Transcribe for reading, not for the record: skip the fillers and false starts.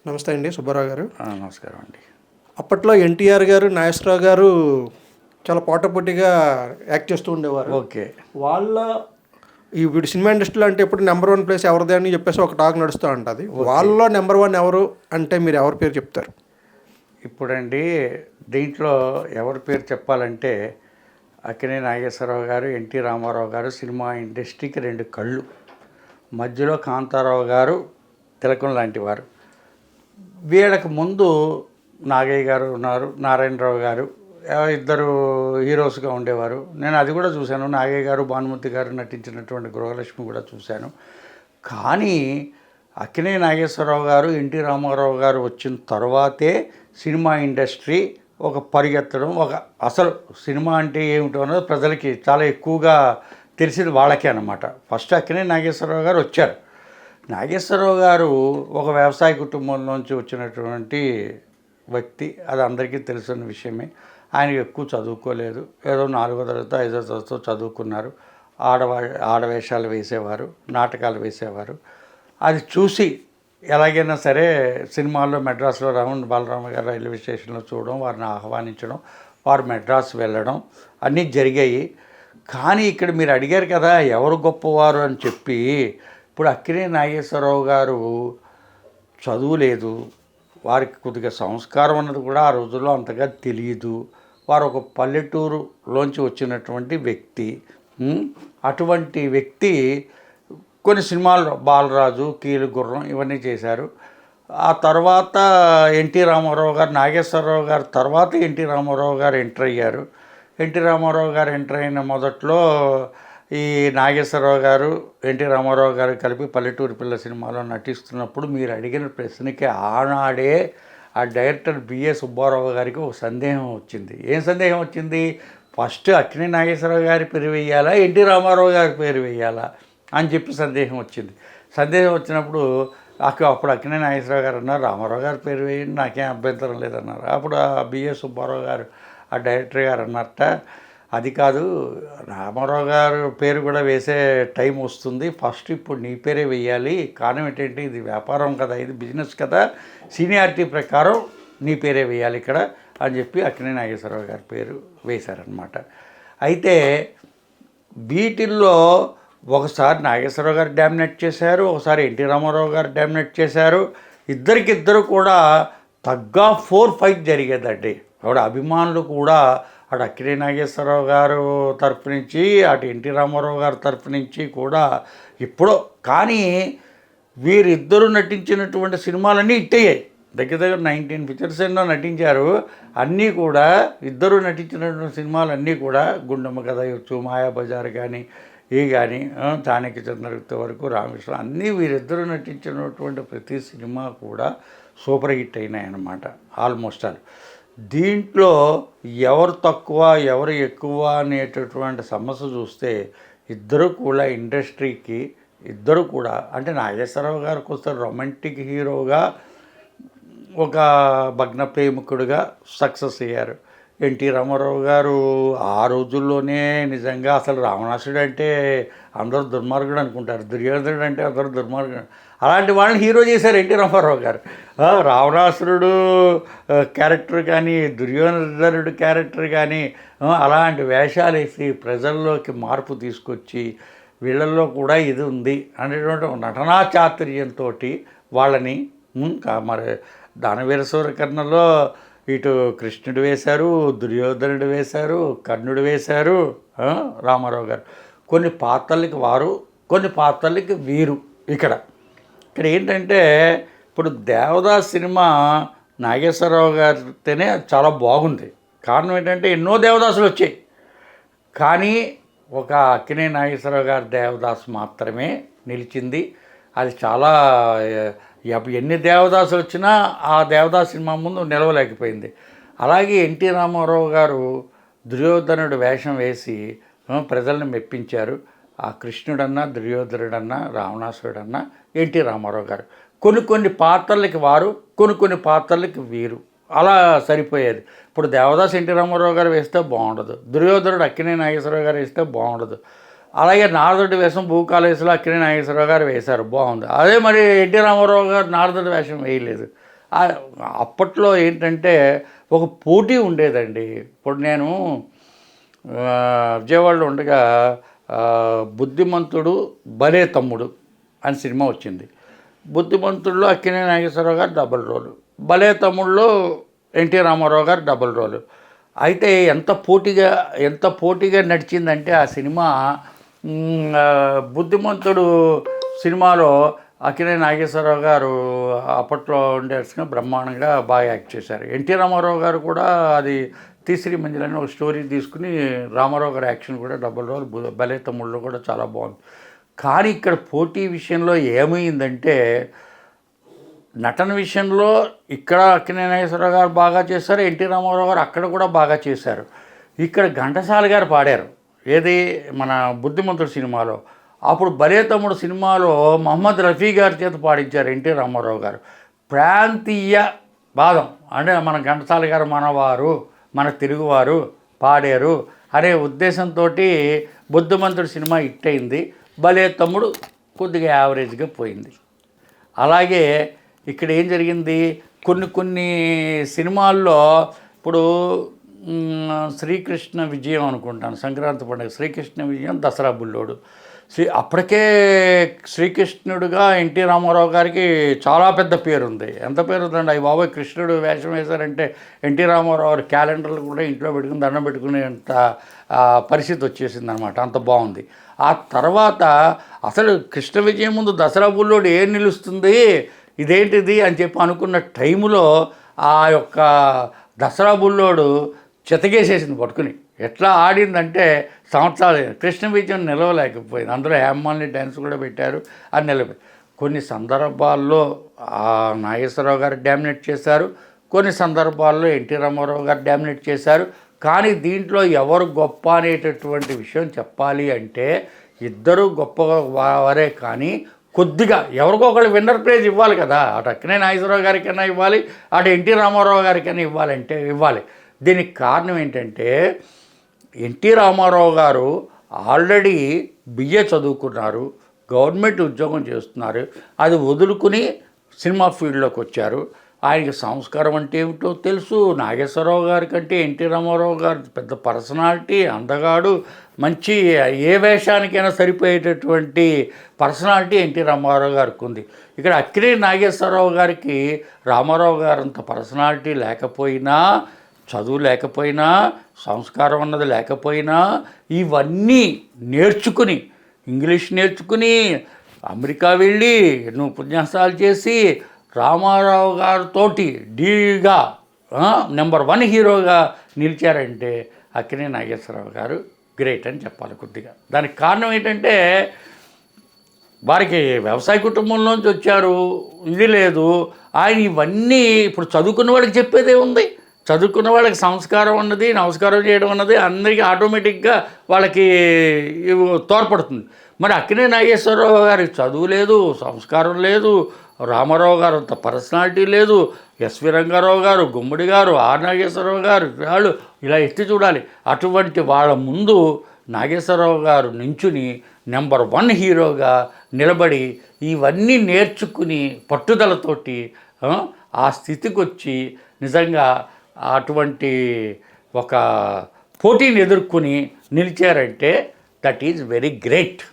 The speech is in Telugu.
నమస్తే అండి సుబ్బారావు గారు. నమస్కారం అండి. అప్పట్లో ఎన్టీఆర్ గారు, నాగేశ్వరరావు గారు చాలా పోటాపోటీగా యాక్ట్ చేస్తూ ఉండేవారు. ఓకే. వాళ్ళ వీడు సినిమా ఇండస్ట్రీలో అంటే ఎప్పుడు నెంబర్ 1 ప్లేస్ ఎవరిది అని చెప్పేసి ఒక టాక్ నడుస్తూ ఉంటుంది. వాళ్ళలో నెంబర్ 1 ఎవరు అంటే మీరు ఎవరి పేరు చెప్తారు? ఇప్పుడండి దీంట్లో ఎవరి పేరు చెప్పాలంటే అక్కినేని నాగేశ్వరరావు గారు, ఎన్టీ రామారావు గారు సినిమా ఇండస్ట్రీకి 2 కళ్ళు. మధ్యలో కాంతారావు గారు తిలకం లాంటి వారు. వీళ్ళకి ముందు నాగయ్య గారు ఉన్నారు, నారాయణరావు గారు, ఇద్దరు హీరోస్గా ఉండేవారు. నేను అది కూడా చూశాను. నాగయ్య గారు, భానుమతి గారు నటించినటువంటి గృహలక్ష్మి కూడా చూశాను. కానీ అక్కినేని నాగేశ్వరరావు గారు, ఎన్టీ రామారావు గారు వచ్చిన తర్వాతే సినిమా ఇండస్ట్రీ ఒక పరిగెత్తడం, ఒక అసలు సినిమా అంటే ఏమిటో అన్నది ప్రజలకి చాలా ఎక్కువగా తెలిసింది వాళ్ళకే అన్నమాట. ఫస్ట్ అక్కినేని నాగేశ్వరరావు గారు వచ్చారు. నాగేశ్వరరావు గారు ఒక వ్యవసాయ కుటుంబంలోంచి వచ్చినటువంటి వ్యక్తి, అది అందరికీ తెలిసిన విషయమే. ఆయన ఎక్కువ చదువుకోలేదు, ఏదో 4వ తరగతి 5వ తరగతితో చదువుకున్నారు. ఆడవేషాలు వేసేవారు, నాటకాలు వేసేవారు. అది చూసి ఎలాగైనా సరే సినిమాల్లో మెడ్రాస్లో రమణ బాలరామ గారు రైల్వే స్టేషన్లో చూడడం, వారిని ఆహ్వానించడం, వారు మెడ్రాస్ వెళ్ళడం అన్నీ జరిగాయి. కానీ ఇక్కడ మీరు అడిగారు కదా ఎవరు గొప్పవారు అని చెప్పి. ఇప్పుడు అక్కినేని నాగేశ్వరరావు గారు చదువు లేదు, వారికి కొద్దిగా సంస్కారం అన్నది కూడా ఆ రోజుల్లో అంతగా తెలియదు. వారు ఒక పల్లెటూరులోంచి వచ్చినటువంటి వ్యక్తి. అటువంటి వ్యక్తి కొన్ని సినిమాలు బాలరాజు, కీలుగుర్రం ఇవన్నీ చేశారు. ఆ తర్వాత ఎన్టీ రామారావు గారు, నాగేశ్వరరావు గారు తర్వాత ఎన్టీ రామారావు గారు ఎంటర్ అయ్యారు. ఎన్టీ రామారావు గారు ఎంటర్ అయిన మొదట్లో ఈ నాగేశ్వరరావు గారు, ఎన్టీ రామారావు గారు కలిపి పల్లెటూరు పిల్ల సినిమాలో నటిస్తున్నప్పుడు మీరు అడిగిన ప్రశ్నకి ఆనాడే ఆ డైరెక్టర్ బిఏ సుబ్బారావు గారికి ఒక సందేహం వచ్చింది. ఏం సందేహం వచ్చింది? ఫస్ట్ అక్కినేని నాగేశ్వరరావు గారి పేరు వేయాలా, ఎన్టీ రామారావు గారి పేరు వేయాలా అని చెప్పి సందేహం వచ్చింది. సందేహం వచ్చినప్పుడు అప్పుడు అక్కినేని నాగేశ్వరరావు గారు అన్నారు, రామారావు గారి పేరు వేయండి, నాకేం అభ్యంతరం లేదన్నారు. అప్పుడు ఆ బిఏ సుబ్బారావు గారు, ఆ డైరెక్టర్ గారు అన్నట్ట, అది కాదు, రామారావు గారు పేరు కూడా వేసే టైం వస్తుంది, ఫస్ట్ ఇప్పుడు నీ పేరే వేయాలి. కారణం ఏంటంటే ఇది వ్యాపారం కదా, ఇది బిజినెస్ కదా, సీనియారిటీ ప్రకారం నీ పేరే వేయాలి ఇక్కడ అని చెప్పి అక్కినేని నాగేశ్వరరావు గారి పేరు వేశారనమాట. అయితే వీటిల్లో ఒకసారి నాగేశ్వరరావు గారు డామినేట్ చేశారు, ఒకసారి ఎన్టీ రామారావు గారు డామినేట్ చేశారు. ఇద్దరికిద్దరు కూడా తగ్గా 4 ఫైట్ జరిగేదండి. ఆవిడ అభిమానులు కూడా అటు అక్కినేని నాగేశ్వరరావు గారు తరఫు నుంచి, అటు ఎన్టీ రామారావు గారి తరఫు నుంచి కూడా ఇప్పుడు. కానీ వీరిద్దరూ నటించినటువంటి సినిమాలన్నీ ఇట్టయ్యాయి. దగ్గర 19 పిక్చర్స్ ఎన్నో నటించారు. అన్నీ కూడా ఇద్దరు నటించినటువంటి సినిమాలన్నీ కూడా గుండమ్మ కథ వచ్చు, మాయాబజార్ కానీ కానీ చాణక్య చంద్రగుప్త వరకు, రామకృష్ణ, అన్నీ వీరిద్దరూ నటించినటువంటి ప్రతి సినిమా కూడా సూపర్ హిట్ అయినాయన్నమాట ఆల్మోస్ట్ ఆల్. దీంట్లో ఎవరు తక్కువ ఎవరు ఎక్కువ అనేటటువంటి సమస్య చూస్తే ఇద్దరు కూడా ఇండస్ట్రీకి ఇద్దరు కూడా, అంటే నాగేశ్వరరావు గారికి వస్తే రొమాంటిక్ హీరోగా ఒక భగ్న ప్రేమికుడిగా సక్సెస్ అయ్యారు. ఎన్టీ రామారావు గారు ఆ రోజుల్లోనే నిజంగా అసలు రావణాసుడు అంటే అందరూ దుర్మార్గుడు అనుకుంటారు, దుర్యోధనుడు అంటే అందరూ దుర్మార్గుడు, అలాంటి వాళ్ళని హీరో చేశారు ఎన్టీ రామారావు గారు. రావణాసురుడు క్యారెక్టర్ కానీ, దుర్యోధనుడు క్యారెక్టర్ కానీ అలాంటి వేషాలు వేసి ప్రజల్లోకి మార్పు తీసుకొచ్చి వీళ్ళల్లో కూడా ఇది ఉంది అనేటువంటి నటనా చాతుర్యంతో వాళ్ళని మరి దానవీర సూరకర్ణలో ఇటు కృష్ణుడు వేశారు, దుర్యోధనుడు వేశారు, కర్ణుడు వేశారు రామారావు గారు. కొన్ని పాత్రలకి వారు, కొన్ని పాత్రలకి వీరు. ఇక్కడ ఏంటంటే ఇప్పుడు దేవదాస్ సినిమా నాగేశ్వరరావు గారితోనే చాలా బాగుంది. కారణం ఏంటంటే ఎన్నో దేవదాసులు వచ్చాయి, కానీ ఒక అక్కినేని నాగేశ్వరరావు గారి దేవదాస్ మాత్రమే నిలిచింది. అది చాలా ఎన్ని దేవదాసులు వచ్చినా ఆ దేవదాస్ సినిమా ముందు నిలవలేకపోయింది. అలాగే ఎన్టీ రామారావు గారు దుర్యోధనుడు వేషం వేసి ప్రజల్ని మెప్పించారు. ఆ కృష్ణుడన్నా, దుర్యోధనుడన్నా, రావణాసురుడన్నా ఎన్టీ రామారావు గారు. కొన్ని పాత్రలకి వారు, కొన్ని పాత్రలకి వీరు, అలా సరిపోయేది. ఇప్పుడు దేవదాస్ ఎన్టీ రామారావు గారు వేస్తే బాగుండదు, దుర్యోధనుడు అక్కినేని నాగేశ్వరరావు గారు వేస్తే బాగుండదు. అలాగే నారదుడి వేషం భూకాళేశ్వరరావు అక్కినేని నాగేశ్వరరావు గారు వేశారు, బాగుంది. అదే మరి ఎన్టీ రామారావు గారు నారదుడి వేషం వేయలేదు, అప్పట్లో ఏంటంటే ఒక పోటీ ఉండేదండి. ఇప్పుడు నేను విజయవాడలో ఉండగా బుద్ధిమంతుడు భలే తమ్ముడు అని సినిమా వచ్చింది. బుద్ధిమంతుడిలో అక్కినేని నాగేశ్వరరావు గారు డబుల్ రోలు, భలే తమ్ముళ్ళలో ఎన్టీ రామారావు గారు డబుల్ రోలు. అయితే ఎంత పోటీగా నడిచిందంటే ఆ సినిమా, బుద్ధిమంతుడు సినిమాలో అక్కినేని నాగేశ్వరరావు గారు అప్పట్లో ఉండేసిన బ్రహ్మాండంగా బాగా యాక్ట్ చేశారు. ఎన్టీ రామారావు గారు కూడా అది తీసిరి మంజిలని ఒక స్టోరీ తీసుకుని రామారావు గారి యాక్షన్ కూడా డబుల్ రోల్, భలే తమ్ముళ్ళు కూడా చాలా బాగుంది. కానీ ఇక్కడ పోటీ విషయంలో ఏమైందంటే, నటన విషయంలో ఇక్కడ అక్కినేని నాగేశ్వరరావు గారు బాగా చేశారు, ఎన్టీ రామారావు గారు అక్కడ కూడా బాగా చేశారు. ఇక్కడ ఘంటసాల గారు పాడారు, ఏది మన బుద్ధిమంతుడు సినిమాలో. అప్పుడు భలే తమ్ముడు సినిమాలో మహమ్మద్ రఫీ గారి చేత పాడించారు ఎన్టీ రామారావు గారు. ప్రాంతీయ భాగం అంటే మన ఘంటసాల గారు మనవారు, మన తెలుగువారు పాడారు అనే ఉద్దేశంతో బుద్ధిమంతుడు సినిమా హిట్ అయింది. భలే తమ్ముడు కొద్దిగా యావరేజ్గా పోయింది. అలాగే ఇక్కడ ఏం జరిగింది, కొన్ని సినిమాల్లో ఇప్పుడు శ్రీకృష్ణ విజయం అనుకుంటాను, సంక్రాంతి పండుగ శ్రీకృష్ణ విజయం, దసరా బుల్లోడు. అప్పటికే శ్రీకృష్ణుడుగా ఎన్టీ రామారావు గారికి చాలా పెద్ద పేరుంది. ఎంత పేరు ఉందండి, అవి బాబాయ్ కృష్ణుడు వేషం వేశారంటే ఎన్టీ రామారావు గారి క్యాలెండర్లు కూడా ఇంట్లో పెట్టుకుని దండం పెట్టుకునేంత పరిస్థితి వచ్చేసింది అనమాట, అంత బాగుంది. ఆ తర్వాత అసలు కృష్ణ విజయం ముందు దసరా బుల్లోడు ఏం నిలుస్తుంది, ఇదేంటిది అని చెప్పి అనుకున్న టైంలో ఆ యొక్క దసరా బుల్లోడు చితగేసేసింది పట్టుకుని. ఎట్లా ఆడిందంటే సంవత్సరాలు కృష్ణ విజయం నిలవలేకపోయింది. అందులో హేమాలిని డ్యాన్స్ కూడా పెట్టారు, అది నిలబడి. కొన్ని సందర్భాల్లో నాగేశ్వరరావు గారు డామినేట్ చేశారు, కొన్ని సందర్భాల్లో ఎన్టీ రామారావు గారు డామినేట్ చేశారు. కానీ దీంట్లో ఎవరు గొప్ప అనేటటువంటి విషయం చెప్పాలి అంటే ఇద్దరు గొప్ప వారే, కానీ కొద్దిగా ఎవరికొకళ్ళు విన్నర్ ప్రైజ్ ఇవ్వాలి కదా. అటు అక్కినేని నాగేశ్వరరావు గారికైనా ఇవ్వాలి, అటు ఎన్టీ రామారావు గారికైనా ఇవ్వాలి. దీనికి కారణం ఏంటంటే ఎన్టీ రామారావు గారు ఆల్రెడీ బిఏ చదువుకున్నారు, గవర్నమెంట్ ఉద్యోగం చేస్తున్నారు, అది వదులుకుని సినిమా ఫీల్డ్లోకి వచ్చారు. ఆయనకి సంస్కారం అంటే ఏమిటో తెలుసు. నాగేశ్వరరావు గారి కంటే ఎన్టీ రామారావు గారు పెద్ద పర్సనాలిటీ, అందగాడు, మంచి ఏ వేషానికైనా సరిపోయేటటువంటి పర్సనాలిటీ ఎన్టీ రామారావు గారికి ఉంది. ఇక్కడ అక్కినేని నాగేశ్వరరావు గారికి రామారావు గారు అంత పర్సనాలిటీ లేకపోయినా, చదువు లేకపోయినా, సంస్కారం అన్నది లేకపోయినా, ఇవన్నీ నేర్చుకుని, ఇంగ్లీష్ నేర్చుకుని, అమెరికా వెళ్ళి ఎన్నో ఉపన్యాసాలు చేసి రామారావు గారితోటి డీగా నెంబర్ 1 హీరోగా నిలిచారంటే అక్కినేని నాగేశ్వరరావు గారు గ్రేట్ అని చెప్పాలి కొద్దిగా. దానికి కారణం ఏంటంటే వారికి వ్యవసాయ కుటుంబంలోంచి వచ్చారు, ఇది లేదు. ఆయన ఇవన్నీ ఇప్పుడు చదువుకున్న వాడికి చెప్పేదే ఉంది. చదువుకున్న వాళ్ళకి సంస్కారం ఉన్నది, నమస్కారం చేయడం అన్నది అందరికీ ఆటోమేటిక్గా వాళ్ళకి తోడ్పడుతుంది. మరి అక్కినేని నాగేశ్వరరావు గారికి చదువు లేదు, సంస్కారం లేదు, రామారావు గారు అంత పర్సనాలిటీ లేదు, ఎస్వి రంగారావు గారు, గుమ్మడి గారు, ఆర్ నాగేశ్వరరావు గారు, వాళ్ళు ఇలా ఎత్తి చూడాలి. అటువంటి వాళ్ళ ముందు నాగేశ్వరరావు గారు నించుని నెంబర్ 1 హీరోగా నిలబడి ఇవన్నీ నేర్చుకుని పట్టుదలతోటి ఆ స్థితికి వచ్చి నిజంగా అటువంటి ఒక పోటీని ఎదుర్కొని నిలిచారంటే దట్ ఈజ్ వెరీ గ్రేట్.